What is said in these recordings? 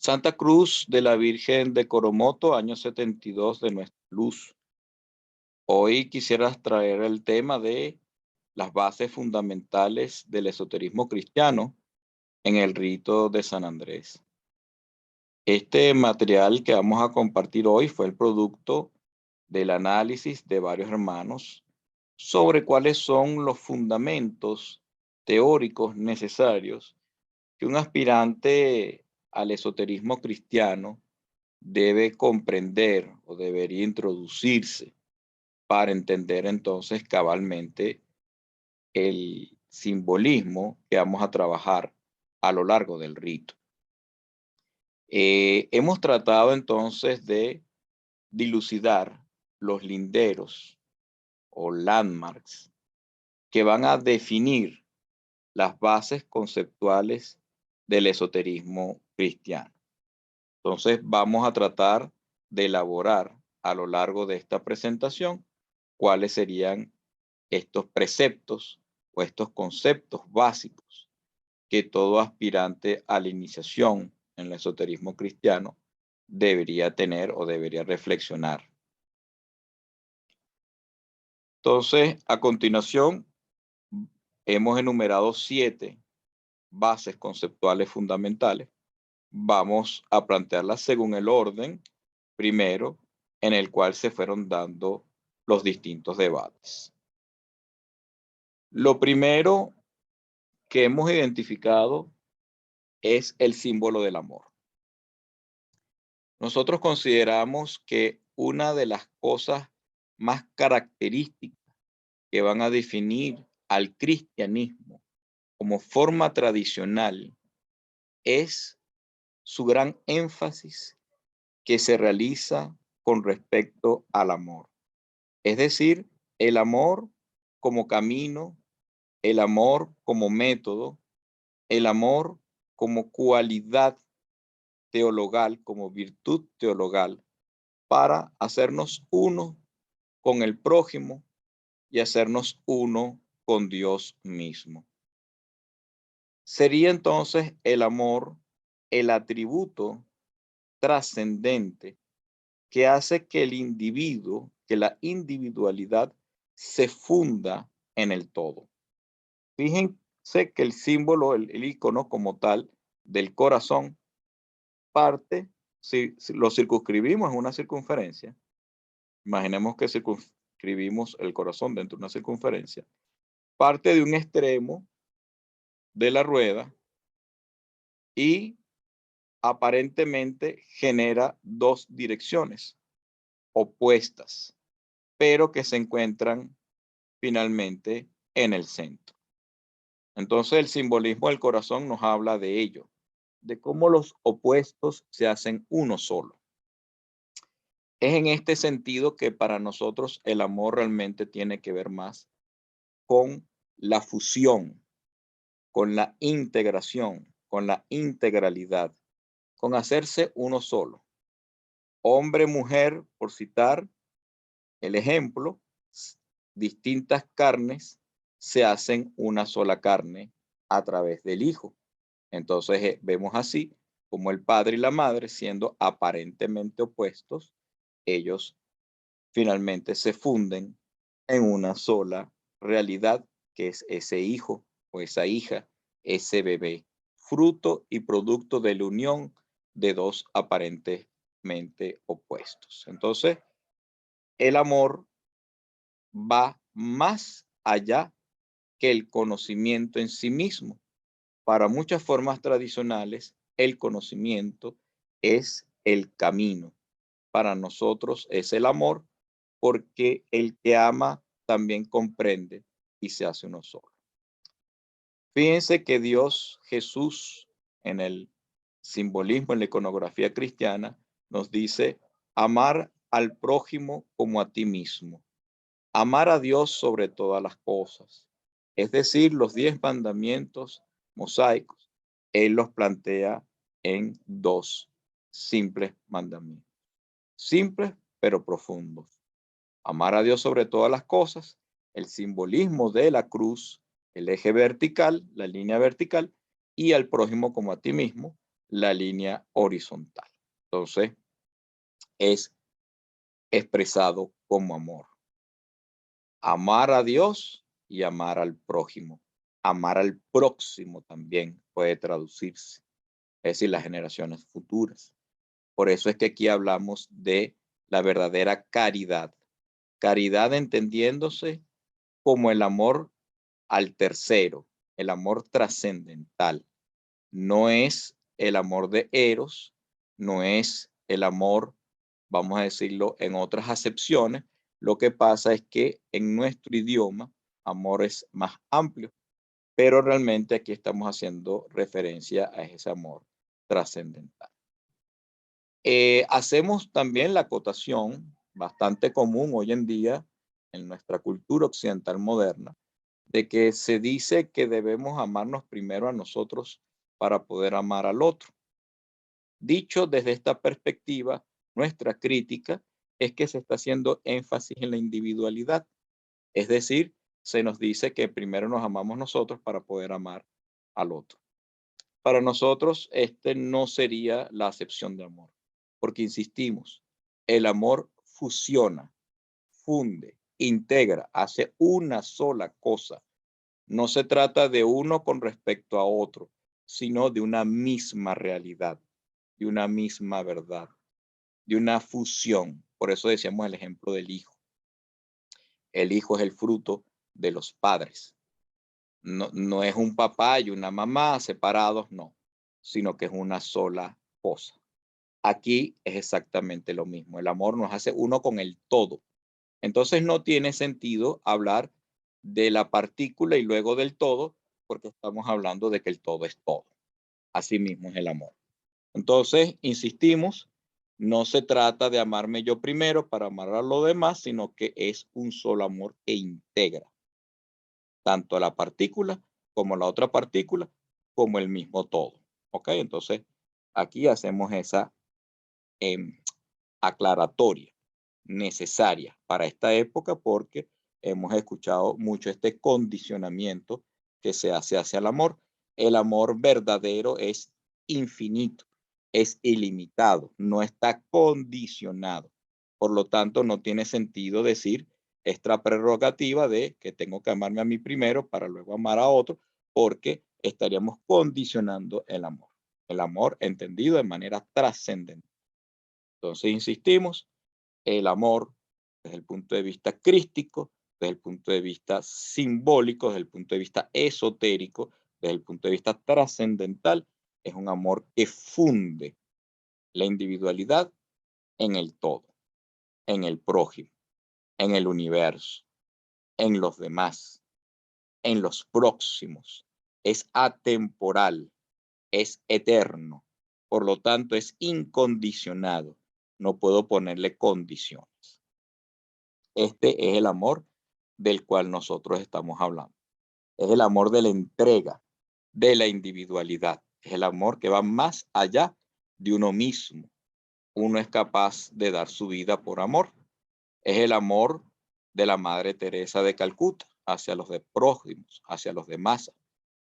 Santa Cruz de la Virgen de Coromoto, año 72 de nuestra luz. Hoy quisiera traer el tema de las bases fundamentales del esoterismo cristiano en el rito de San Andrés. Este material que vamos a compartir hoy fue el producto del análisis de varios hermanos sobre cuáles son los fundamentos teóricos necesarios que un aspirante al esoterismo cristiano debe comprender o debería introducirse para entender entonces cabalmente el simbolismo que vamos a trabajar a lo largo del rito. Hemos tratado entonces de dilucidar los linderos o landmarks que van a definir las bases conceptuales del esoterismo cristiano. Entonces vamos a tratar de elaborar a lo largo de esta presentación cuáles serían estos preceptos o estos conceptos básicos que todo aspirante a la iniciación en el esoterismo cristiano debería tener o debería reflexionar. Entonces, a continuación, hemos enumerado 7 bases conceptuales fundamentales. Vamos a plantearlas según el orden primero en el cual se fueron dando los distintos debates. Lo primero que hemos identificado es el símbolo del amor. Nosotros consideramos que una de las cosas más características que van a definir al cristianismo como forma tradicional es su gran énfasis que se realiza con respecto al amor. Es decir, el amor como camino, el amor como método, el amor como cualidad teologal, como virtud teologal, para hacernos uno con el prójimo y hacernos uno con Dios mismo. Sería entonces el amor el atributo trascendente que hace que el individuo, que la individualidad se funda en el todo. Fíjense que el símbolo, el icono como tal del corazón, parte, si lo circunscribimos en una circunferencia, imaginemos que circunscribimos el corazón dentro de una circunferencia, parte de un extremo de la rueda y aparentemente genera 2 direcciones opuestas, pero que se encuentran finalmente en el centro. Entonces el simbolismo del corazón nos habla de ello, de cómo los opuestos se hacen uno solo. Es en este sentido que para nosotros el amor realmente tiene que ver más con la fusión, con la integración, con la integralidad, con hacerse uno solo. Hombre, mujer, por citar el ejemplo, distintas carnes se hacen una sola carne a través del Hijo. Entonces vemos así como el padre y la madre, siendo aparentemente opuestos, ellos finalmente se funden en una sola realidad, que es ese hijo o esa hija, ese bebé, fruto y producto de la unión de 2 aparentemente opuestos. Entonces, el amor va más allá que el conocimiento en sí mismo. Para muchas formas tradicionales, el conocimiento es el camino. Para nosotros es el amor, porque el que ama también comprende y se hace uno solo. Fíjense que Dios Jesús en el simbolismo, en la iconografía cristiana, nos dice amar al prójimo como a ti mismo. Amar a Dios sobre todas las cosas. Es decir, los 10 mandamientos mosaicos. Él los plantea en 2 simples mandamientos. Simples pero profundos. Amar a Dios sobre todas las cosas, el simbolismo de la cruz, el eje vertical, la línea vertical, y al prójimo como a ti mismo, la línea horizontal. Entonces, es expresado como amor. Amar a Dios y amar al prójimo. Amar al próximo también puede traducirse, es decir, las generaciones futuras. Por eso es que aquí hablamos de la verdadera caridad. Caridad entendiéndose como el amor al tercero, el amor trascendental. No es el amor de Eros, no es el amor, vamos a decirlo en otras acepciones. Lo que pasa es que en nuestro idioma, amor es más amplio, pero realmente aquí estamos haciendo referencia a ese amor trascendental. Hacemos también la acotación bastante común hoy en día en nuestra cultura occidental moderna, de que se dice que debemos amarnos primero a nosotros para poder amar al otro. Dicho desde esta perspectiva, nuestra crítica es que se está haciendo énfasis en la individualidad, es decir, se nos dice que primero nos amamos nosotros para poder amar al otro. Para nosotros, este no sería la acepción de amor, porque insistimos, el amor fusiona, funde, integra, hace una sola cosa. No se trata de uno con respecto a otro, sino de una misma realidad, de una misma verdad, de una fusión. Por eso decíamos el ejemplo del hijo. El hijo es el fruto de los padres. No es un papá y una mamá separados, no, sino que es una sola cosa. Aquí es exactamente lo mismo. El amor nos hace uno con el todo. Entonces no tiene sentido hablar de la partícula y luego del todo, porque estamos hablando de que el todo es todo. Así mismo es el amor. Entonces, insistimos, no se trata de amarme yo primero para amar a los demás, sino que es un solo amor que integra tanto a la partícula como la otra partícula, como el mismo todo. ¿Ok? Entonces, aquí hacemos esa em, aclaratoria necesaria para esta época porque hemos escuchado mucho este condicionamiento que se hace hacia el amor. El amor verdadero es infinito, es ilimitado, no está condicionado. Por lo tanto, no tiene sentido decir esta prerrogativa de que tengo que amarme a mí primero para luego amar a otro, porque estaríamos condicionando el amor entendido de manera trascendente. Entonces, insistimos, el amor desde el punto de vista crístico, desde el punto de vista simbólico, desde el punto de vista esotérico, desde el punto de vista trascendental, es un amor que funde la individualidad en el todo, en el prójimo, en el universo, en los demás, en los próximos. Es atemporal, es eterno, por lo tanto es incondicionado. No puedo ponerle condiciones. Este es el amor del cual nosotros estamos hablando. Es el amor de la entrega, de la individualidad. Es el amor que va más allá de uno mismo. Uno es capaz de dar su vida por amor. Es el amor de la Madre Teresa de Calcuta hacia los de prójimos, hacia los demás.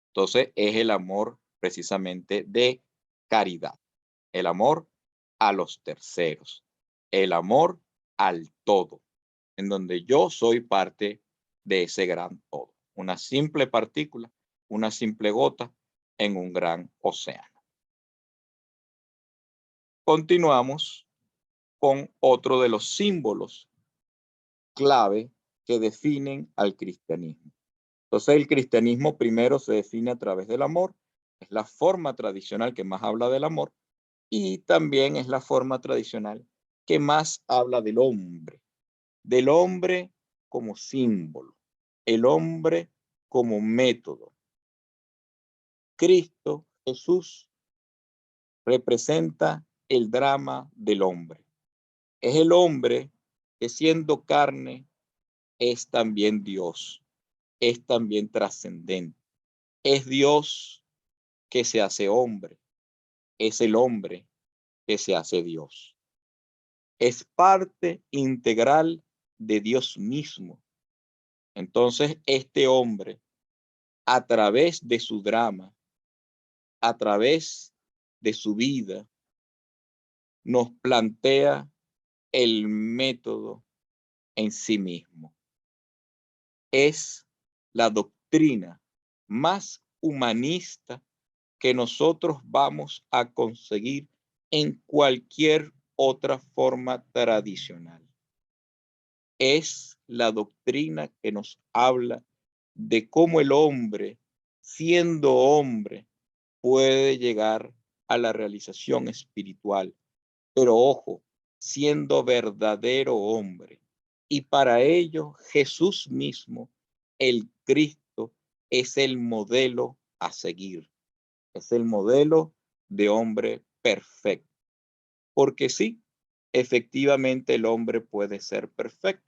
Entonces es el amor precisamente de caridad. El amor a los terceros. El amor al todo, en donde yo soy parte de ese gran todo. Una simple partícula, una simple gota en un gran océano. Continuamos con otro de los símbolos clave que definen al cristianismo. Entonces el cristianismo primero se define a través del amor, es la forma tradicional que más habla del amor y también es la forma tradicional que más habla del hombre como símbolo, el hombre como método. Cristo, Jesús, representa el drama del hombre. Es el hombre que siendo carne es también Dios, es también trascendente. Es Dios que se hace hombre, es el hombre que se hace Dios. Es parte integral de Dios mismo. Entonces, este hombre, a través de su drama, a través de su vida, nos plantea el método en sí mismo. Es la doctrina más humanista que nosotros vamos a conseguir en cualquier otra forma tradicional. Es la doctrina que nos habla de cómo el hombre, siendo hombre, puede llegar a la realización espiritual, pero ojo, siendo verdadero hombre. Y para ello Jesús mismo, el Cristo, es el modelo a seguir, es el modelo de hombre perfecto. Porque sí, efectivamente el hombre puede ser perfecto,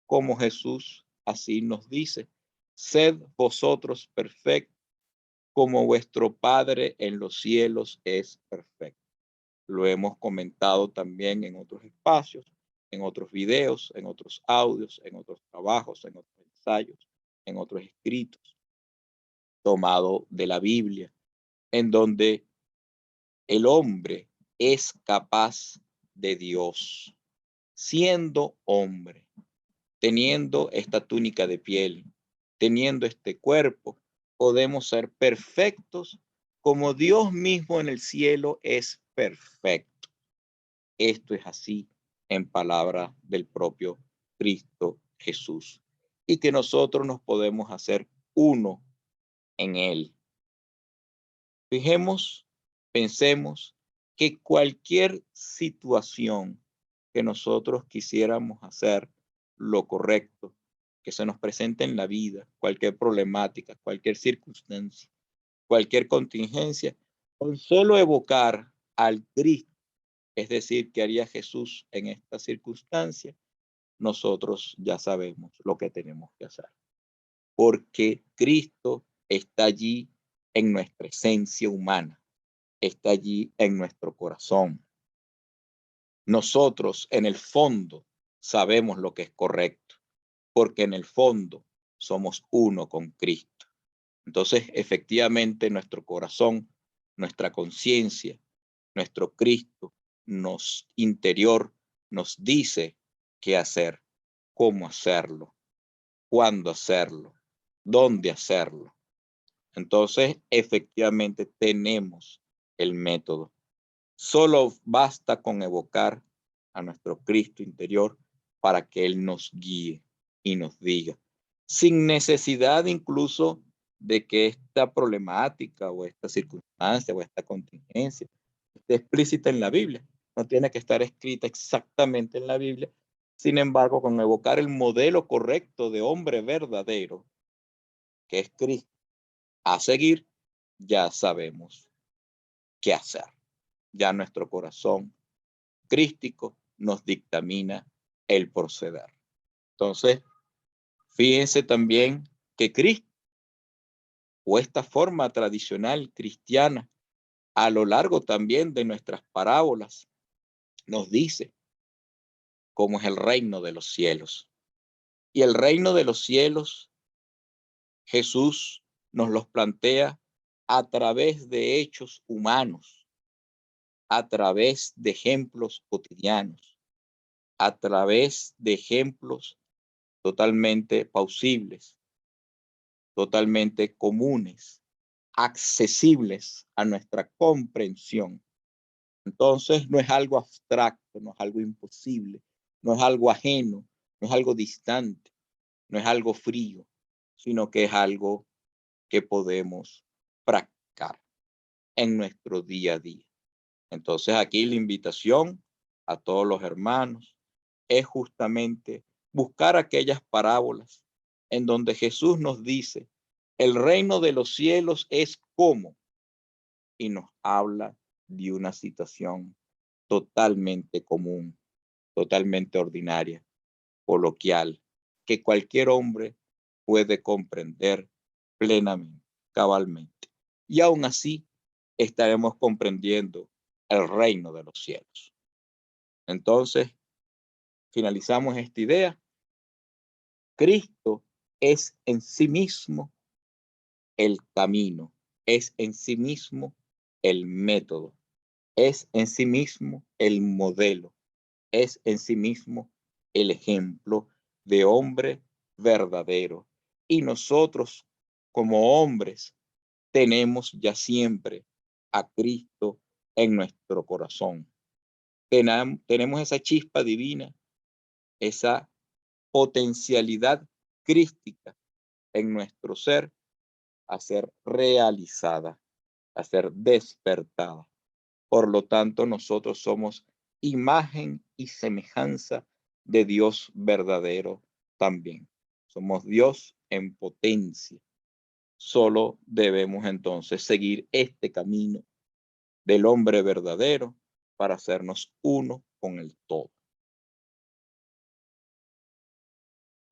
como Jesús así nos dice, sed vosotros perfectos, como vuestro Padre en los cielos es perfecto. Lo hemos comentado también en otros espacios, en otros videos, en otros audios, en otros trabajos, en otros ensayos, en otros escritos, tomado de la Biblia, en donde el hombre es capaz de Dios, siendo hombre, teniendo esta túnica de piel, teniendo este cuerpo, podemos ser perfectos como Dios mismo en el cielo es perfecto. Esto es así en palabra del propio Cristo Jesús. Y que nosotros nos podemos hacer uno en Él. Fijemos, pensemos que cualquier situación que nosotros quisiéramos hacer lo correcto, que se nos presente en la vida, cualquier problemática, cualquier circunstancia, cualquier contingencia, con solo evocar al Cristo, es decir, que haría Jesús en esta circunstancia, nosotros ya sabemos lo que tenemos que hacer. Porque Cristo está allí en nuestra esencia humana, está allí en nuestro corazón. Nosotros en el fondo sabemos lo que es correcto, porque en el fondo somos uno con Cristo. Entonces, efectivamente, nuestro corazón, nuestra conciencia, nuestro Cristo interior nos dice qué hacer, cómo hacerlo, cuándo hacerlo, dónde hacerlo. Entonces, efectivamente, tenemos el método. Solo basta con evocar a nuestro Cristo interior para que Él nos guíe y nos diga, sin necesidad incluso de que esta problemática o esta circunstancia o esta contingencia esté explícita en la Biblia. No tiene que estar escrita exactamente en la Biblia. Sin embargo, con evocar el modelo correcto de hombre verdadero, que es Cristo, a seguir, ya sabemos qué hacer. Ya nuestro corazón crístico nos dictamina el proceder. Entonces, fíjense también que Cristo, o esta forma tradicional cristiana, a lo largo también de nuestras parábolas, nos dice cómo es el reino de los cielos. Y el reino de los cielos, Jesús nos los plantea a través de hechos humanos, a través de ejemplos cotidianos, a través de ejemplos totalmente pausibles, totalmente comunes, accesibles a nuestra comprensión. Entonces no es algo abstracto, no es algo imposible, no es algo ajeno, no es algo distante, no es algo frío, sino que es algo que podemos practicar en nuestro día a día. Entonces aquí la invitación a todos los hermanos es justamente buscar aquellas parábolas en donde Jesús nos dice, el reino de los cielos es como, y nos habla de una situación totalmente común, totalmente ordinaria, coloquial, que cualquier hombre puede comprender plenamente, cabalmente. Y aún así estaremos comprendiendo el reino de los cielos. Entonces, finalizamos esta idea. Cristo es en sí mismo el camino, es en sí mismo el método, es en sí mismo el modelo, es en sí mismo el ejemplo de hombre verdadero. Y nosotros, como hombres, tenemos ya siempre a Cristo en nuestro corazón. Tenemos esa chispa divina, esa potencialidad crística en nuestro ser a ser realizada, a ser despertada. Por lo tanto, nosotros somos imagen y semejanza de Dios verdadero también. Somos Dios en potencia. Solo debemos entonces seguir este camino del hombre verdadero para hacernos uno con el todo.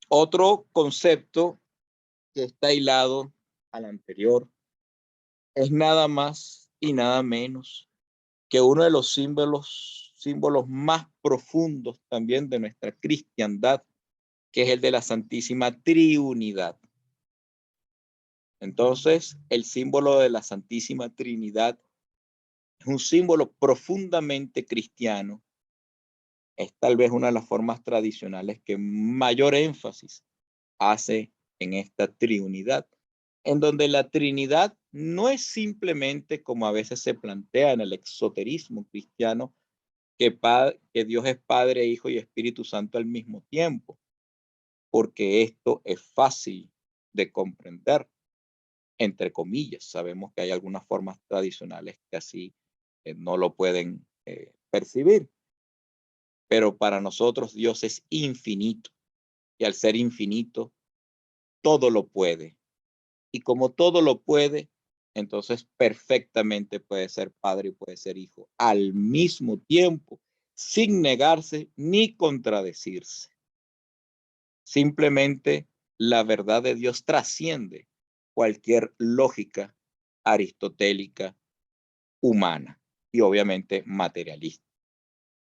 Otro concepto que está hilado al anterior es nada más y nada menos que uno de los símbolos más profundos también de nuestra cristiandad, que es el de la Santísima Trinidad. Entonces, el símbolo de la Santísima Trinidad es un símbolo profundamente cristiano. Es tal vez una de las formas tradicionales que mayor énfasis hace en esta Trinidad, en donde la Trinidad no es simplemente como a veces se plantea en el exoterismo cristiano, que Dios es Padre, Hijo y Espíritu Santo al mismo tiempo, porque esto es fácil de comprender, entre comillas. Sabemos que hay algunas formas tradicionales que así no lo pueden percibir, pero para nosotros Dios es infinito y al ser infinito, todo lo puede. Y como todo lo puede, entonces perfectamente puede ser padre y puede ser hijo al mismo tiempo, sin negarse ni contradecirse. Simplemente la verdad de Dios trasciende cualquier lógica aristotélica, humana y obviamente materialista.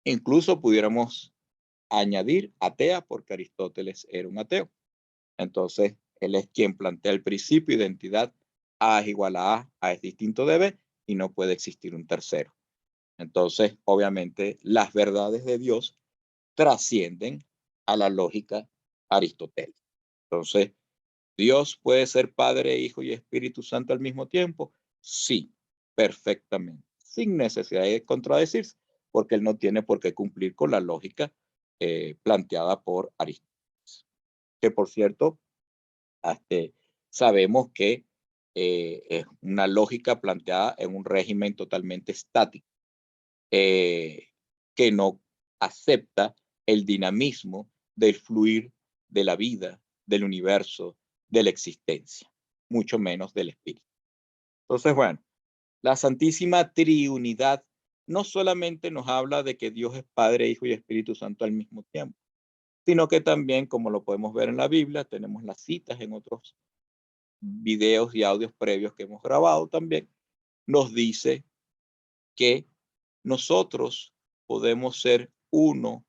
Incluso pudiéramos añadir atea porque Aristóteles era un ateo. Entonces, él es quien plantea el principio de identidad. A es igual A es distinto de B y no puede existir un tercero. Entonces, obviamente, las verdades de Dios trascienden a la lógica aristotélica. Entonces, ¿Dios puede ser Padre, Hijo y Espíritu Santo al mismo tiempo? Sí, perfectamente, sin necesidad de contradecirse, porque él no tiene por qué cumplir con la lógica planteada por Aristóteles. Que por cierto, este, sabemos que es una lógica planteada en un régimen totalmente estático, eh, que no acepta el dinamismo del fluir de la vida, del universo, de la existencia, mucho menos del espíritu. Entonces, bueno, la Santísima Triunidad no solamente nos habla de que Dios es Padre, Hijo y Espíritu Santo al mismo tiempo, sino que también, como lo podemos ver en la Biblia, tenemos las citas en otros videos y audios previos que hemos grabado también, nos dice que nosotros podemos ser uno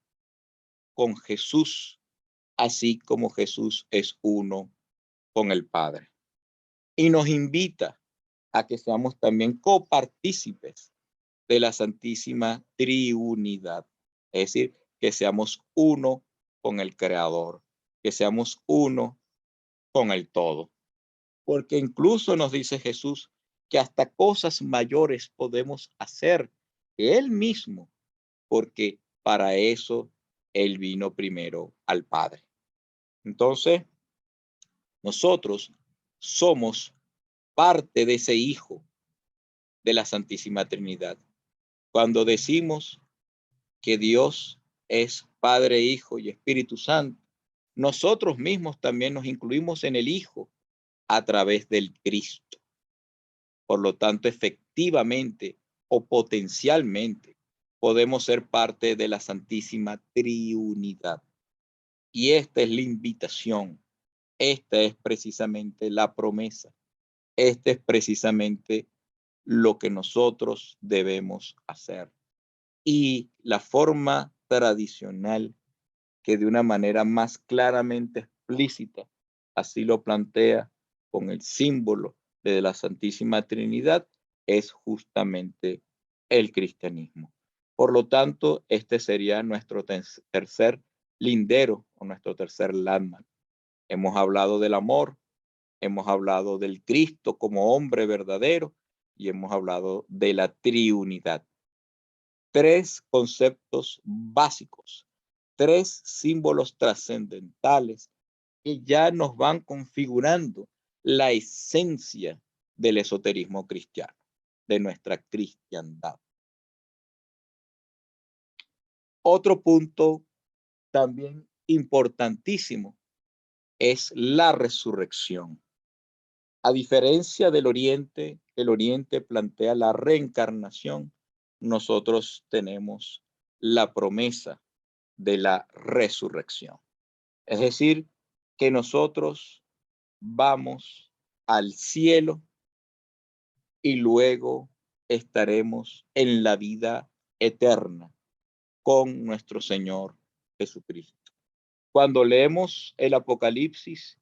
con Jesús, así como Jesús es uno con el Padre. Y nos invita a que seamos también copartícipes de la Santísima Triunidad, es decir, que seamos uno con el Creador, que seamos uno con el todo. Porque incluso nos dice Jesús que hasta cosas mayores podemos hacer que Él mismo, porque para eso Él vino primero al Padre. Entonces, nosotros somos parte de ese Hijo de la Santísima Trinidad. Cuando decimos que Dios es Padre, Hijo y Espíritu Santo, nosotros mismos también nos incluimos en el Hijo a través del Cristo. Por lo tanto, efectivamente o potencialmente podemos ser parte de la Santísima Triunidad. Y esta es la invitación, esta es precisamente la promesa, este es precisamente lo que nosotros debemos hacer. Y la forma tradicional que de una manera más claramente explícita así lo plantea con el símbolo de la Santísima Trinidad es justamente el cristianismo. Por lo tanto, este sería nuestro tercer lindero o nuestro tercer landmark. Hemos hablado del amor, hemos hablado del Cristo como hombre verdadero y hemos hablado de la triunidad. Tres conceptos básicos, tres símbolos trascendentales que ya nos van configurando la esencia del esoterismo cristiano, de nuestra cristiandad. Otro punto también importantísimo es la resurrección. A diferencia del Oriente, el Oriente plantea la reencarnación, nosotros tenemos la promesa de la resurrección. Es decir, que nosotros vamos al cielo y luego estaremos en la vida eterna con nuestro Señor Jesucristo. Cuando leemos el Apocalipsis,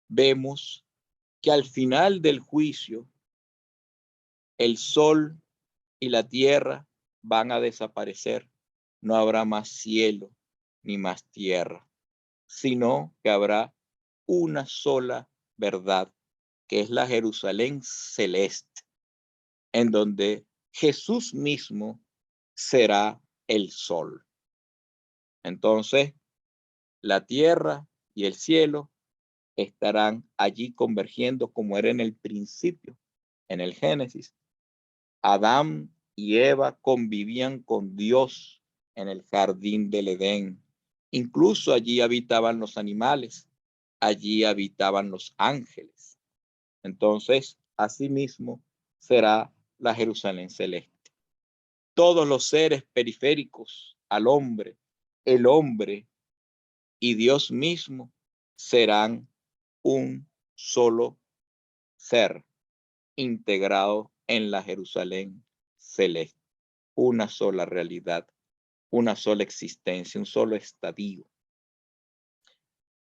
vemos que al final del juicio, el sol y la tierra van a desaparecer. No habrá más cielo ni más tierra, sino que habrá una sola verdad, que es la Jerusalén celeste, en donde Jesús mismo será el sol. Entonces, la tierra y el cielo estarán allí convergiendo como era en el principio, en el Génesis. Adán y Eva convivían con Dios en el jardín del Edén. Incluso allí habitaban los animales, allí habitaban los ángeles. Entonces, asimismo, será la Jerusalén celeste. Todos los seres periféricos al hombre, el hombre y Dios mismo serán un solo ser integrado en la Jerusalén celeste, una sola realidad, una sola existencia, un solo estadio.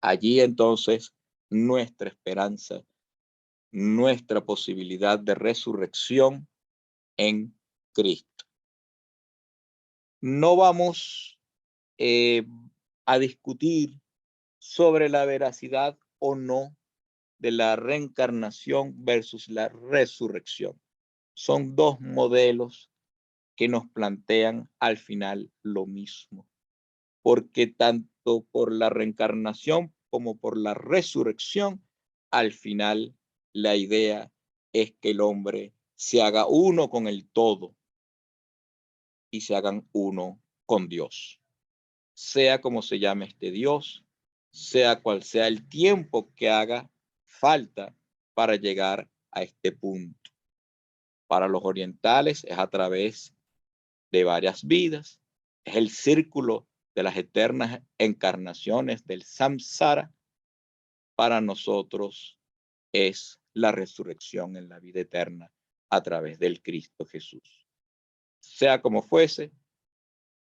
Allí entonces nuestra esperanza, nuestra posibilidad de resurrección en Cristo. No vamos a discutir sobre la veracidad o no de la reencarnación versus la resurrección. Son dos modelos que nos plantean al final lo mismo, porque tanto por la reencarnación como por la resurrección, al final la idea es que el hombre se haga uno con el todo y se hagan uno con Dios. Sea como se llame este Dios, sea cual sea el tiempo que haga falta para llegar a este punto. Para los orientales es a través de varias vidas, es el círculo de las eternas encarnaciones del samsara. Para nosotros es la resurrección en la vida eterna a través del Cristo Jesús. Sea como fuese,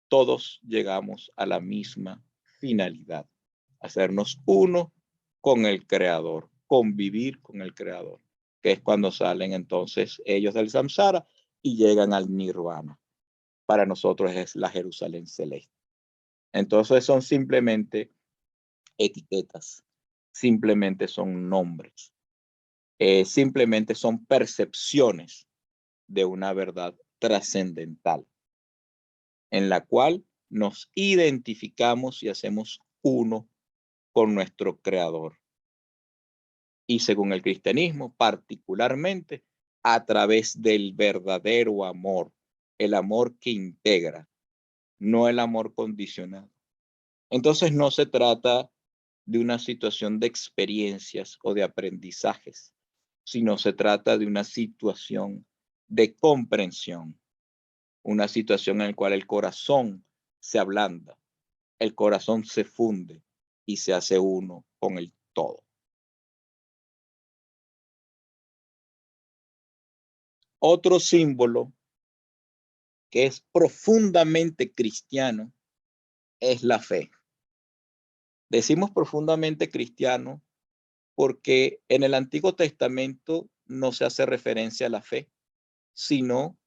todos llegamos a la misma finalidad, hacernos uno con el Creador, convivir con el Creador, que es cuando salen entonces ellos del samsara y llegan al nirvana. Para nosotros es la Jerusalén celeste. Entonces son simplemente etiquetas, simplemente son nombres, simplemente son percepciones de una verdad trascendental en la cual nos identificamos y hacemos uno con nuestro Creador. Y según el cristianismo, particularmente a través del verdadero amor, el amor que integra, no el amor condicionado. Entonces no se trata de una situación de experiencias o de aprendizajes, sino se trata de una situación de comprensión, una situación en la cual el corazón se ablanda, el corazón se funde y se hace uno con el todo. Otro símbolo que es profundamente cristiano es la fe. Decimos profundamente cristiano porque en el Antiguo Testamento no se hace referencia a la fe, sino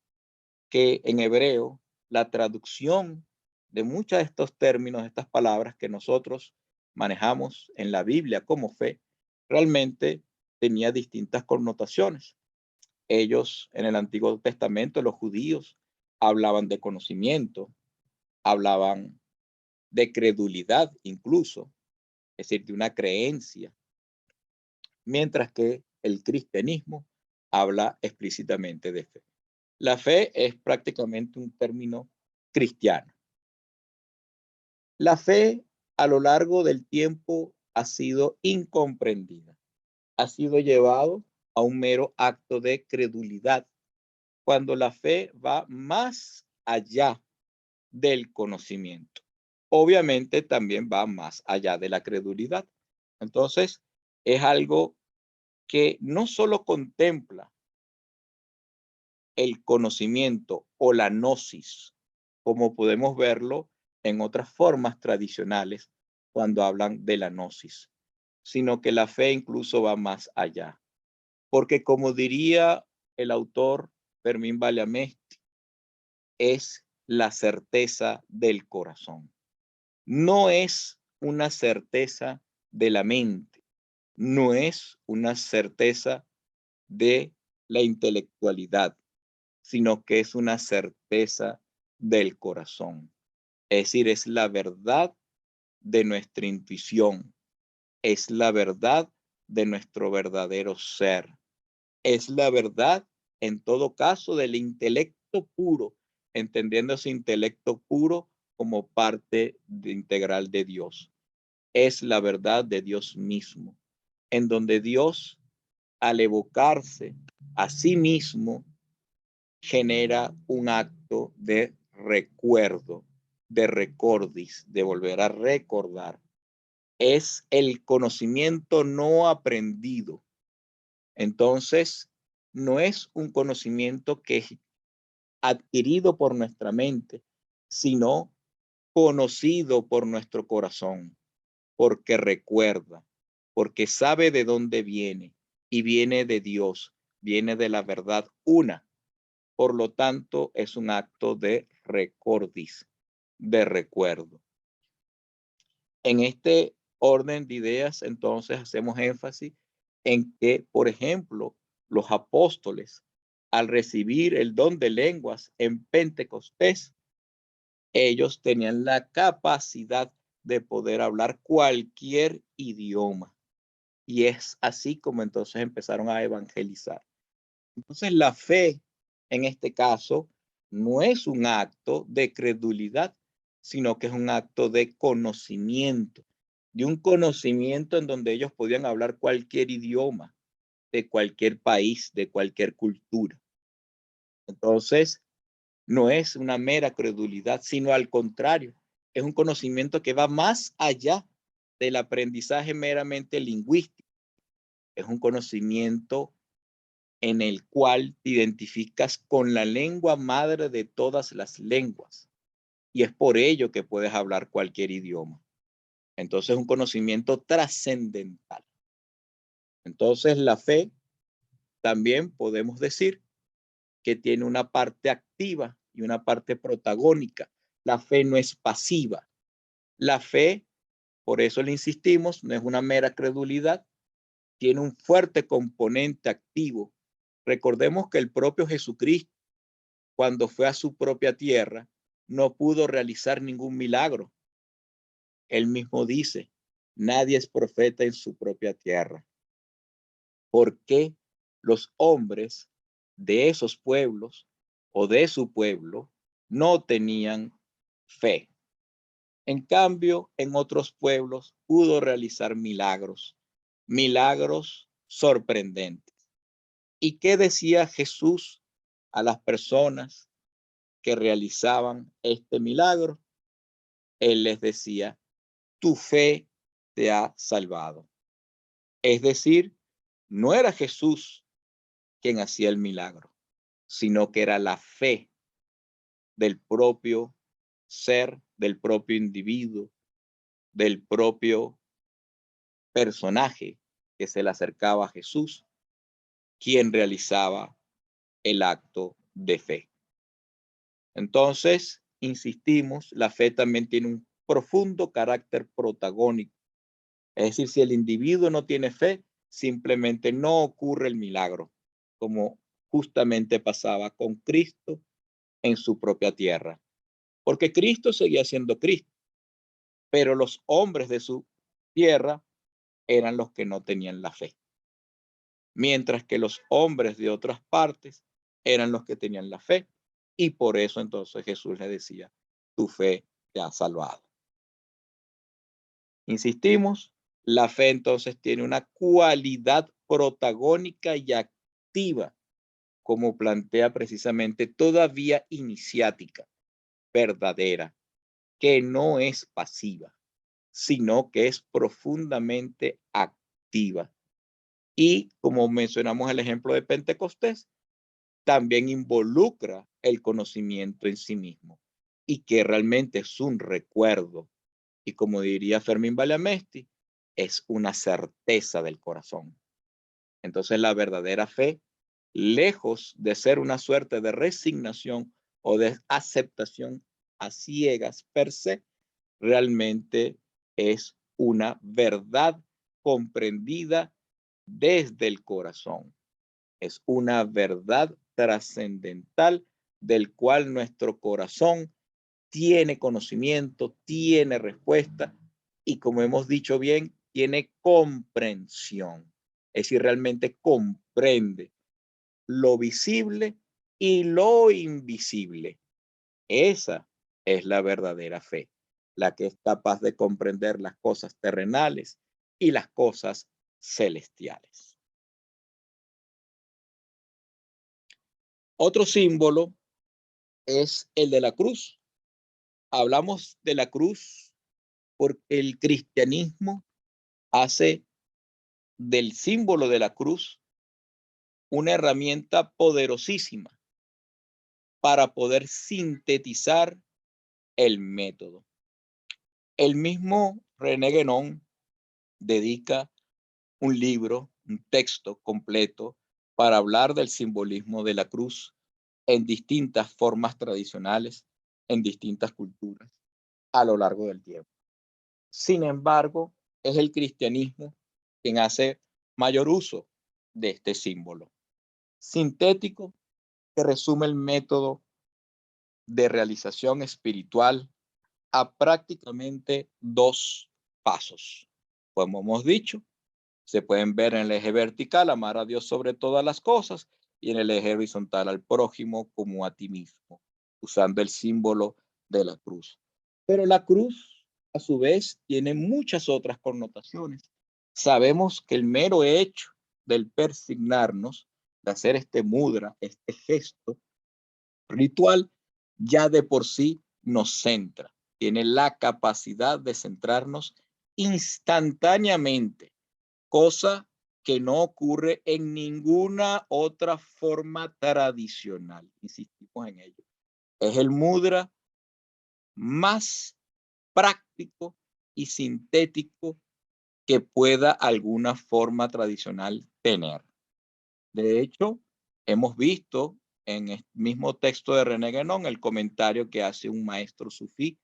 que en hebreo la traducción de muchos de estos términos, de estas palabras que nosotros manejamos en la Biblia como fe, realmente tenía distintas connotaciones. Ellos en el Antiguo Testamento, los judíos, hablaban de conocimiento, hablaban de credulidad incluso, es decir, de una creencia, mientras que el cristianismo habla explícitamente de fe. La fe es prácticamente un término cristiano. La fe a lo largo del tiempo ha sido incomprendida, ha sido llevado a un mero acto de credulidad, cuando la fe va más allá del conocimiento. Obviamente también va más allá de la credulidad. Entonces, es algo que no solo contempla el conocimiento o la gnosis, como podemos verlo en otras formas tradicionales cuando hablan de la gnosis, sino que la fe incluso va más allá. Porque como diría el autor Fermín Baliamesti, es la certeza del corazón. No es una certeza de la mente, no es una certeza de la intelectualidad, sino que es una certeza del corazón. Es decir, es la verdad de nuestra intuición, es la verdad de nuestro verdadero ser, es la verdad en todo caso del intelecto puro, entendiendo ese intelecto puro como parte integral de Dios. Es la verdad de Dios mismo, en donde Dios, al evocarse a sí mismo, genera un acto de recuerdo, de recordis, de volver a recordar. Es el conocimiento no aprendido. Entonces, no es un conocimiento que es adquirido por nuestra mente, sino conocido por nuestro corazón, porque recuerda, porque sabe de dónde viene y viene de Dios, viene de la verdad una. Por lo tanto, es un acto de recordis, de recuerdo. En este orden de ideas, entonces, hacemos énfasis en que, por ejemplo, los apóstoles, al recibir el don de lenguas en Pentecostés, ellos tenían la capacidad de poder hablar cualquier idioma. Y es así como entonces empezaron a evangelizar. Entonces la fe, en este caso, no es un acto de credulidad, sino que es un acto de conocimiento, de un conocimiento en donde ellos podían hablar cualquier idioma, de cualquier país, de cualquier cultura. Entonces, no es una mera credulidad, sino al contrario, es un conocimiento que va más allá del aprendizaje meramente lingüístico. Es un conocimiento en el cual te identificas con la lengua madre de todas las lenguas. Y es por ello que puedes hablar cualquier idioma. Entonces, es un conocimiento trascendental. Entonces, la fe también podemos decir que tiene una parte activa y una parte protagónica. La fe no es pasiva. La fe, por eso le insistimos, no es una mera credulidad, tiene un fuerte componente activo. Recordemos que el propio Jesucristo, cuando fue a su propia tierra, no pudo realizar ningún milagro. Él mismo dice, nadie es profeta en su propia tierra. ¿Por qué los hombres de esos pueblos o de su pueblo no tenían fe? En cambio, en otros pueblos pudo realizar milagros, milagros sorprendentes. ¿Y qué decía Jesús a las personas que realizaban este milagro? Él les decía, tu fe te ha salvado. Es decir, no era Jesús quien hacía el milagro, sino que era la fe del propio ser, del propio individuo, del propio personaje que se le acercaba a Jesús, quien realizaba el acto de fe. Entonces, insistimos, la fe también tiene un profundo carácter protagónico. Es decir, si el individuo no tiene fe, simplemente no ocurre el milagro, como justamente pasaba con Cristo en su propia tierra. Porque Cristo seguía siendo Cristo, pero los hombres de su tierra eran los que no tenían la fe, mientras que los hombres de otras partes eran los que tenían la fe. Y por eso entonces Jesús le decía, tu fe te ha salvado. Insistimos, la fe entonces tiene una cualidad protagónica y activa, como plantea precisamente todavía iniciática, verdadera, que no es pasiva, sino que es profundamente activa. Y como mencionamos el ejemplo de Pentecostés, también involucra el conocimiento en sí mismo y que realmente es un recuerdo. Y como diría Fermín Baliamesti, es una certeza del corazón. Entonces la verdadera fe, lejos de ser una suerte de resignación o de aceptación a ciegas per se, realmente es una verdad comprendida desde el corazón. Es una verdad trascendental del cual nuestro corazón tiene conocimiento, tiene respuesta y como hemos dicho bien, tiene comprensión. Es decir, realmente comprende lo visible y lo invisible. Esa es la verdadera fe, la que es capaz de comprender las cosas terrenales y las cosas celestiales. Otro símbolo es el de la cruz. Hablamos de la cruz porque el cristianismo hace del símbolo de la cruz una herramienta poderosísima para poder sintetizar el método. El mismo René Guénon dedica un libro, un texto completo para hablar del simbolismo de la cruz en distintas formas tradicionales, en distintas culturas a lo largo del tiempo. Sin embargo, es el cristianismo quien hace mayor uso de este símbolo sintético que resume el método de realización espiritual a prácticamente dos pasos. Como hemos dicho, se pueden ver en el eje vertical, amar a Dios sobre todas las cosas, y en el eje horizontal al prójimo como a ti mismo, usando el símbolo de la cruz. Pero la cruz, a su vez, tiene muchas otras connotaciones. Sabemos que el mero hecho del persignarnos, de hacer este mudra, este gesto ritual, ya de por sí nos centra. Tiene la capacidad de centrarnos instantáneamente, cosa que no ocurre en ninguna otra forma tradicional. Insistimos en ello. Es el mudra más práctico y sintético que pueda alguna forma tradicional tener. De hecho, hemos visto en el mismo texto de René Guénon el comentario que hace un maestro sufí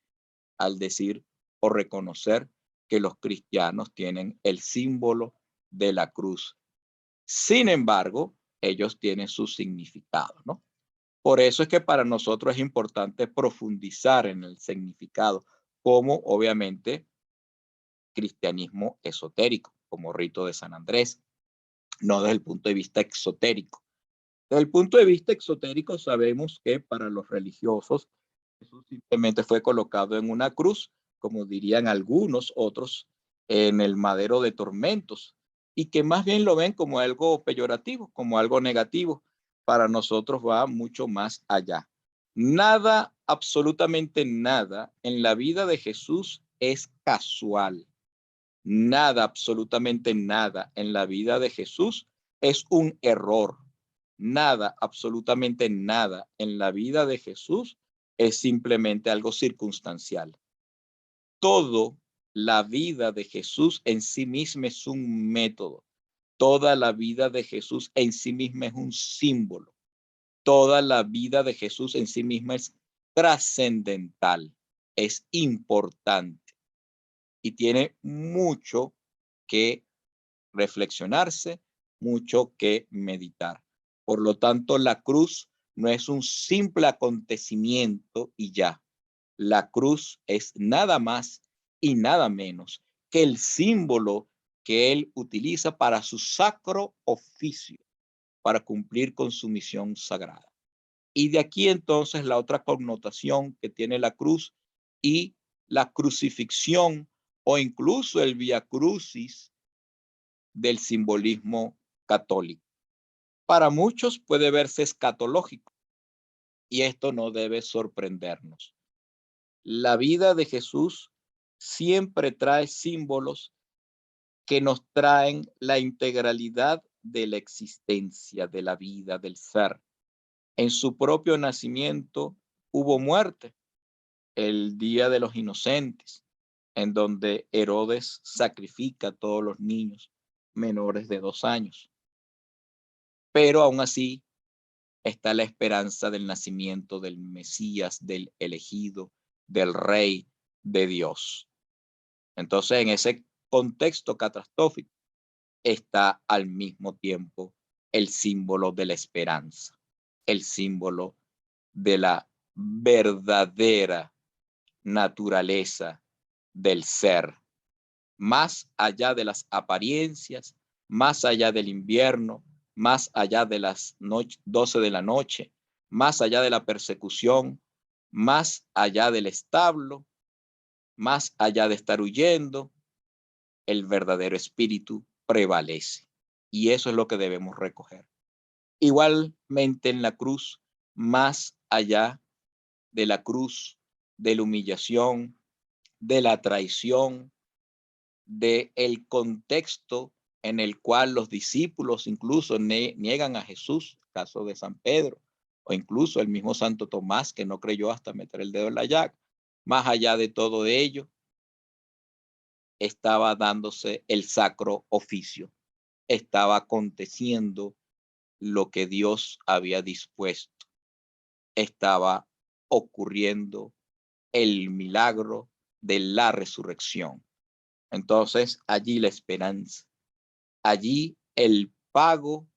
al decir o reconocer que los cristianos tienen el símbolo de la cruz. Sin embargo, ellos tienen su significado, ¿no? Por eso es que para nosotros es importante profundizar en el significado, como obviamente cristianismo esotérico, como rito de San Andrés, no desde el punto de vista exotérico. Desde el punto de vista exotérico sabemos que para los religiosos Jesús simplemente fue colocado en una cruz, como dirían algunos otros, en el madero de tormentos, y que más bien lo ven como algo peyorativo, como algo negativo. Para nosotros va mucho más allá. Nada, absolutamente nada en la vida de Jesús es casual. Nada, absolutamente nada en la vida de Jesús es un error. Nada, absolutamente nada en la vida de Jesús es simplemente algo circunstancial. Todo la vida de Jesús en sí misma es un método. Toda la vida de Jesús en sí misma es un símbolo. Toda la vida de Jesús en sí misma es trascendental, es importante y tiene mucho que reflexionarse, mucho que meditar. Por lo tanto, la cruz no es un simple acontecimiento y ya. La cruz es nada más y nada menos que el símbolo que él utiliza para su sacro oficio, para cumplir con su misión sagrada. Y de aquí entonces la otra connotación que tiene la cruz y la crucifixión o incluso el vía crucis del simbolismo católico. Para muchos puede verse escatológico y esto no debe sorprendernos. La vida de Jesús siempre trae símbolos que nos traen la integralidad de la existencia, de la vida, del ser. En su propio nacimiento hubo muerte, el Día de los Inocentes, en donde Herodes sacrifica a todos los niños menores de 2 años. Pero aún así está la esperanza del nacimiento del Mesías, del elegido, del Rey de Dios. Entonces, en ese contexto catastrófico está al mismo tiempo el símbolo de la esperanza, el símbolo de la verdadera naturaleza del ser, más allá de las apariencias, más allá del invierno, más allá de las 12 de la noche, más allá de la persecución, más allá del establo, más allá de estar huyendo, el verdadero espíritu prevalece. Y eso es lo que debemos recoger. Igualmente en la cruz, más allá de la cruz, de la humillación, de la traición, de el contexto en el cual los discípulos incluso niegan a Jesús, caso de San Pedro, o incluso el mismo Santo Tomás que no creyó hasta meter el dedo en la llaga. Más allá de todo ello, estaba dándose el sacro oficio, estaba aconteciendo lo que Dios había dispuesto, estaba ocurriendo el milagro de la resurrección. Entonces, allí la esperanza, allí el pago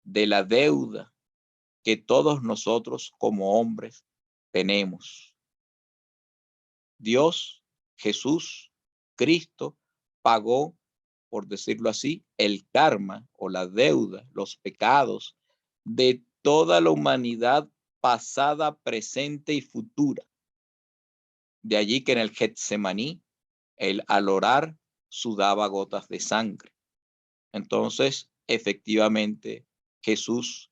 de la deuda que todos nosotros como hombres tenemos. Dios, Jesús, Cristo, pagó, por decirlo así, el karma o la deuda, los pecados de toda la humanidad pasada, presente y futura. De allí que en el Getsemaní, él al orar sudaba gotas de sangre. Entonces, efectivamente, Jesús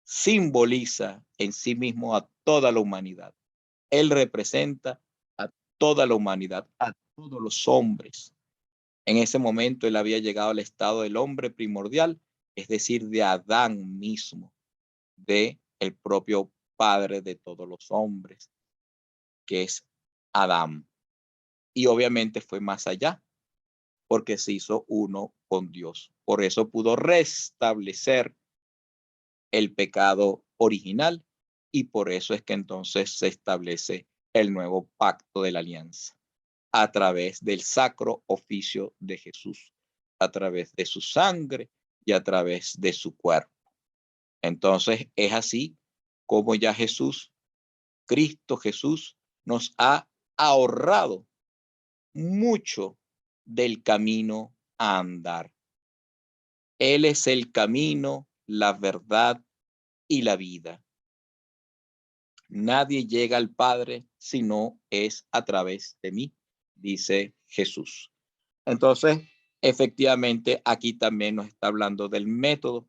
simboliza en sí mismo a toda la humanidad. Él representa a toda la humanidad, a todos los hombres. En ese momento él había llegado al estado del hombre primordial, es decir, de Adán mismo, de el propio padre de todos los hombres, que es Adán. Y obviamente fue más allá, porque se hizo uno con Dios. Por eso pudo restablecer el pecado original y por eso es que entonces se establece el nuevo pacto de la alianza a través del sacro oficio de Jesús, a través de su sangre y a través de su cuerpo. Entonces es así como ya Jesús, Cristo Jesús, nos ha ahorrado mucho del camino a andar. Él es el camino, la verdad y la vida. Nadie llega al Padre si no es a través de mí, dice Jesús. Entonces, efectivamente, aquí también nos está hablando del método.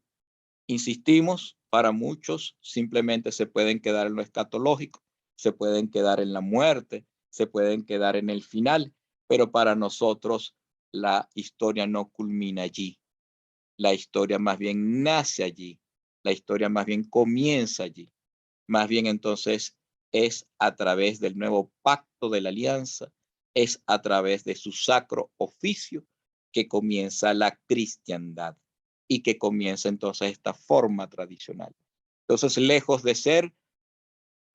Insistimos, para muchos simplemente se pueden quedar en lo escatológico, se pueden quedar en la muerte, se pueden quedar en el final, pero para nosotros la historia no culmina allí. La historia más bien nace allí, la historia más bien comienza allí. Más bien entonces es a través del nuevo pacto de la alianza, es a través de su sacro oficio que comienza la cristiandad y que comienza entonces esta forma tradicional. Entonces, lejos de ser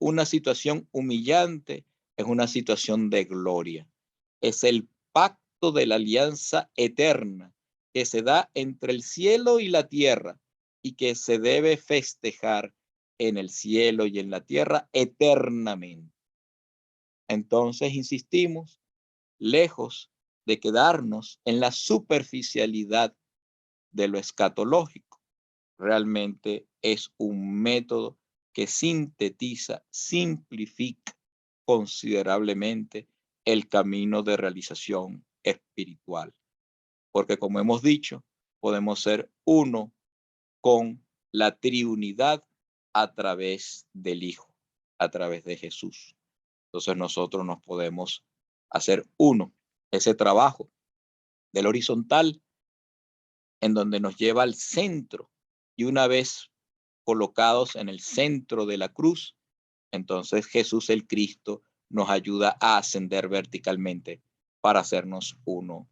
una situación humillante, es una situación de gloria. Es el pacto de la alianza eterna que se da entre el cielo y la tierra y que se debe festejar en el cielo y en la tierra eternamente. Entonces, insistimos, lejos de quedarnos en la superficialidad de lo escatológico, realmente es un método que sintetiza, simplifica considerablemente el camino de realización espiritual. Porque como hemos dicho, podemos ser uno con la triunidad a través del Hijo, a través de Jesús. Entonces nosotros nos podemos hacer uno. Ese trabajo del horizontal en donde nos lleva al centro y una vez colocados en el centro de la cruz, entonces Jesús el Cristo nos ayuda a ascender verticalmente para hacernos uno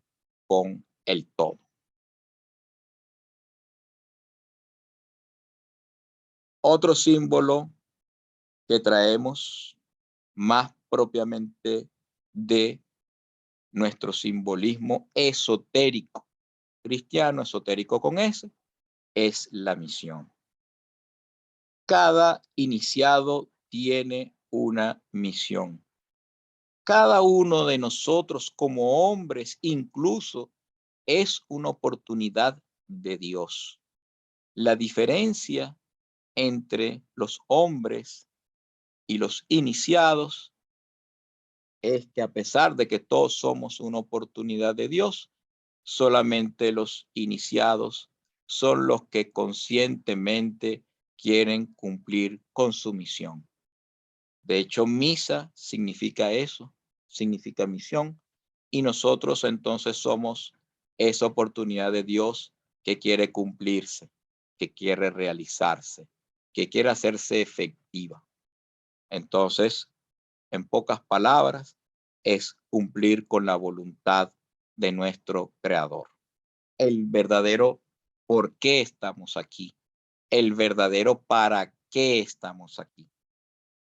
con el todo. Otro símbolo que traemos más propiamente de nuestro simbolismo esotérico, cristiano esotérico con S, es la misión. Cada iniciado tiene una misión. Cada uno de nosotros como hombres incluso es una oportunidad de Dios. La diferencia entre los hombres y los iniciados es que a pesar de que todos somos una oportunidad de Dios, solamente los iniciados son los que conscientemente quieren cumplir con su misión. De hecho, misa significa eso, significa misión, y nosotros entonces somos esa oportunidad de Dios que quiere cumplirse, que quiere realizarse, que quiere hacerse efectiva. Entonces, en pocas palabras, es cumplir con la voluntad de nuestro Creador. El verdadero por qué estamos aquí, el verdadero para qué estamos aquí.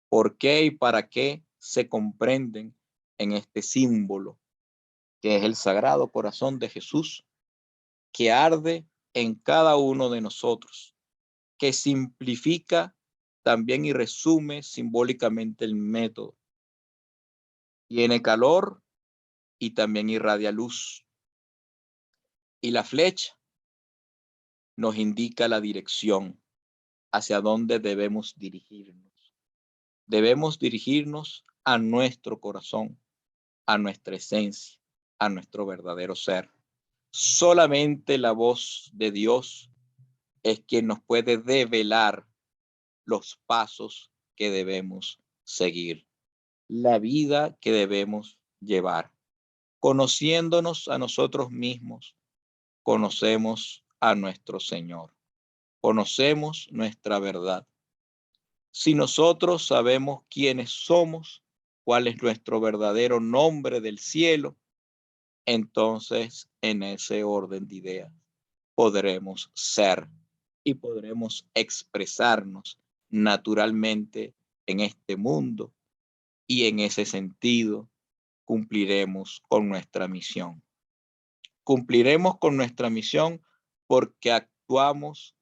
¿Por qué y para qué se comprenden en este símbolo que es el Sagrado Corazón de Jesús, que arde en cada uno de nosotros, que simplifica también y resume simbólicamente el método? Tiene calor y también irradia luz. Y la flecha nos indica la dirección hacia dónde debemos dirigirnos. Debemos dirigirnos a nuestro corazón, a nuestra esencia, a nuestro verdadero ser. Solamente la voz de Dios es quien nos puede develar los pasos que debemos seguir, la vida que debemos llevar. Conociéndonos a nosotros mismos, conocemos a nuestro Señor, conocemos nuestra verdad. Si nosotros sabemos quiénes somos, cuál es nuestro verdadero nombre del cielo, entonces en ese orden de ideas podremos ser y podremos expresarnos naturalmente en este mundo y en ese sentido cumpliremos con nuestra misión. Cumpliremos con nuestra misión porque actuamos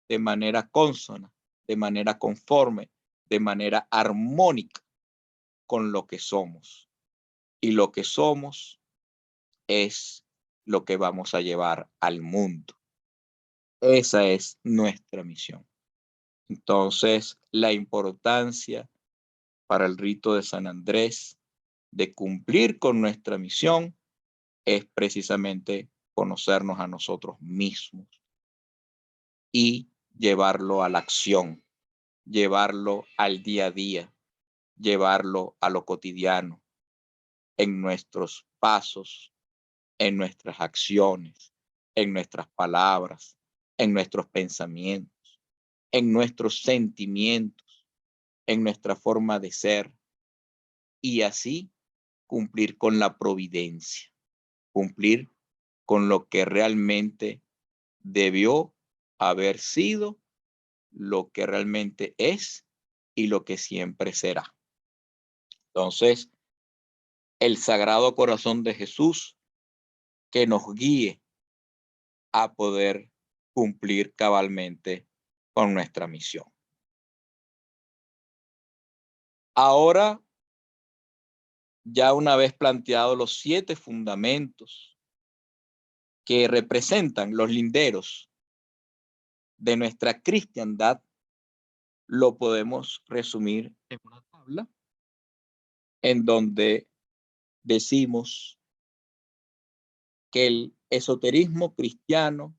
de manera consona, de manera conforme, de manera armónica con lo que somos. Y lo que somos es lo que vamos a llevar al mundo. Esa es nuestra misión. Entonces, la importancia para el rito de San Andrés de cumplir con nuestra misión es precisamente conocernos a nosotros mismos y llevarlo a la acción, llevarlo al día a día, llevarlo a lo cotidiano, en nuestros pasos, en nuestras acciones, en nuestras palabras, en nuestros pensamientos, en nuestros sentimientos, en nuestra forma de ser y así cumplir con la providencia, cumplir con lo que realmente debió haber sido, lo que realmente es y lo que siempre será. Entonces, el Sagrado Corazón de Jesús que nos guíe a poder cumplir cabalmente con nuestra misión. Ahora, ya una vez planteados los 7 fundamentos que representan los linderos de nuestra cristiandad, lo podemos resumir en una tabla en donde decimos que el esoterismo cristiano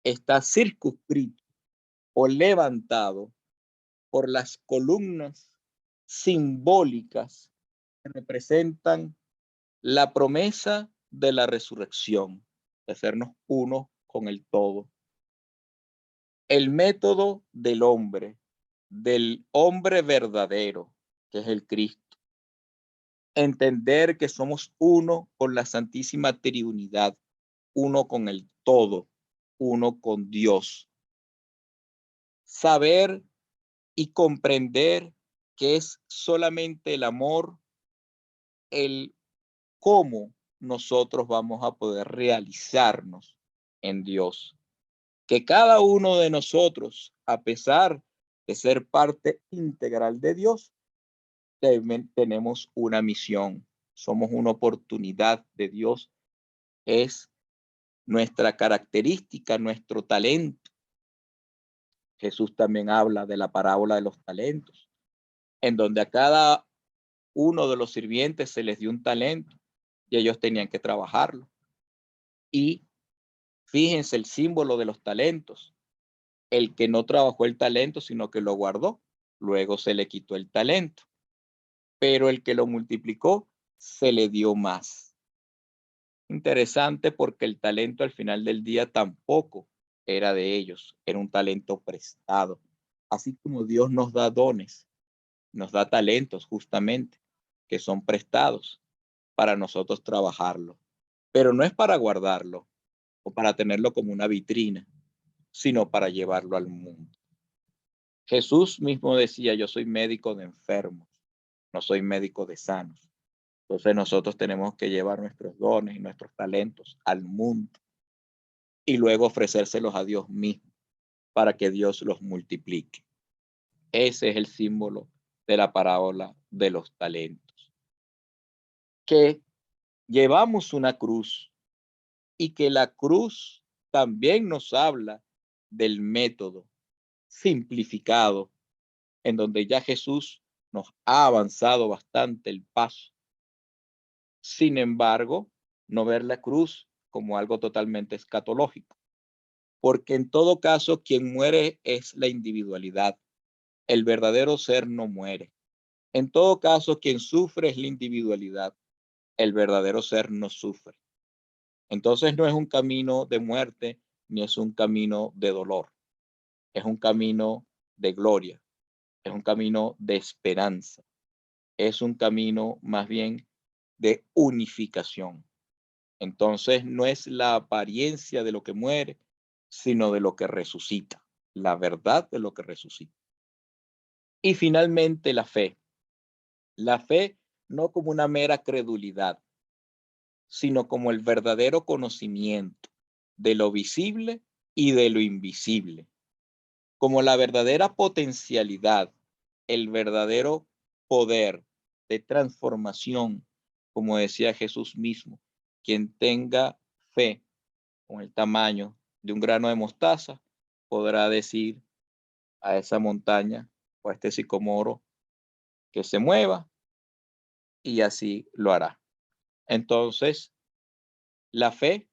está circunscrito o levantado por las columnas simbólicas que representan la promesa de la resurrección, de hacernos uno con el todo. El método del hombre verdadero, que es el Cristo. Entender que somos uno con la Santísima Trinidad, uno con el todo, uno con Dios. Saber y comprender que es solamente el amor, el cómo nosotros vamos a poder realizarnos en Dios. Que cada uno de nosotros, a pesar de ser parte integral de Dios, tenemos una misión. Somos una oportunidad de Dios. Es nuestra característica, nuestro talento. Jesús también habla de la parábola de los talentos, en donde a cada uno de los sirvientes se les dio un talento y ellos tenían que trabajarlo. Y fíjense el símbolo de los talentos. El que no trabajó el talento, sino que lo guardó, luego se le quitó el talento. Pero el que lo multiplicó, se le dio más. Interesante porque el talento al final del día tampoco era de ellos, era un talento prestado. Así como Dios nos da dones, nos da talentos justamente, que son prestados para nosotros trabajarlo. Pero no es para guardarlo o para tenerlo como una vitrina, sino para llevarlo al mundo. Jesús mismo decía, yo soy médico de enfermos, no soy médico de sanos. Entonces nosotros tenemos que llevar nuestros dones y nuestros talentos al mundo y luego ofrecérselos a Dios mismo para que Dios los multiplique. Ese es el símbolo de la parábola de los talentos. Que llevamos una cruz y que la cruz también nos habla del método simplificado en donde ya Jesús nos ha avanzado bastante el paso. Sin embargo, no ver la cruz como algo totalmente escatológico, porque en todo caso quien muere es la individualidad. El verdadero ser no muere. En todo caso, quien sufre es la individualidad. El verdadero ser no sufre. Entonces no es un camino de muerte ni es un camino de dolor. Es un camino de gloria. Es un camino de esperanza. Es un camino más bien de unificación. Entonces no es la apariencia de lo que muere, sino de lo que resucita, la verdad de lo que resucita. Y finalmente la fe no como una mera credulidad, sino como el verdadero conocimiento de lo visible y de lo invisible, como la verdadera potencialidad, el verdadero poder de transformación, como decía Jesús mismo, quien tenga fe con el tamaño de un grano de mostaza, podrá decir a esa montaña o a este sicomoro que se mueva y así lo hará. Entonces, la fe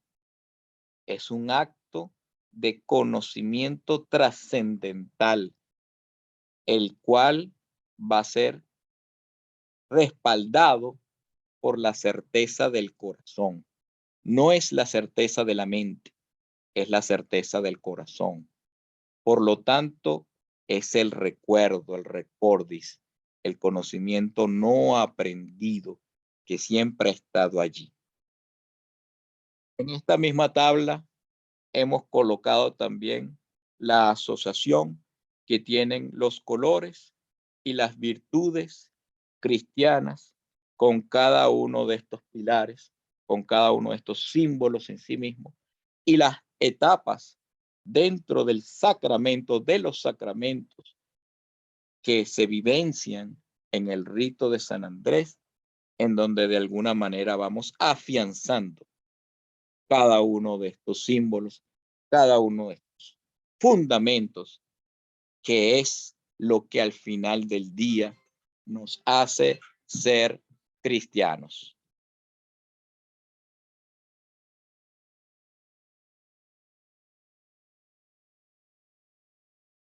es un acto de conocimiento trascendental, el cual va a ser respaldado por la certeza del corazón. No es la certeza de la mente, es la certeza del corazón. Por lo tanto, es el recuerdo, el recordis, el conocimiento no aprendido que siempre ha estado allí. En esta misma tabla hemos colocado también la asociación que tienen los colores y las virtudes cristianas con cada uno de estos pilares, con cada uno de estos símbolos en sí mismo, y las etapas dentro del sacramento, de los sacramentos que se vivencian en el rito de San Andrés, en donde de alguna manera vamos afianzando cada uno de estos símbolos, cada uno de estos fundamentos, que es lo que al final del día nos hace ser cristianos.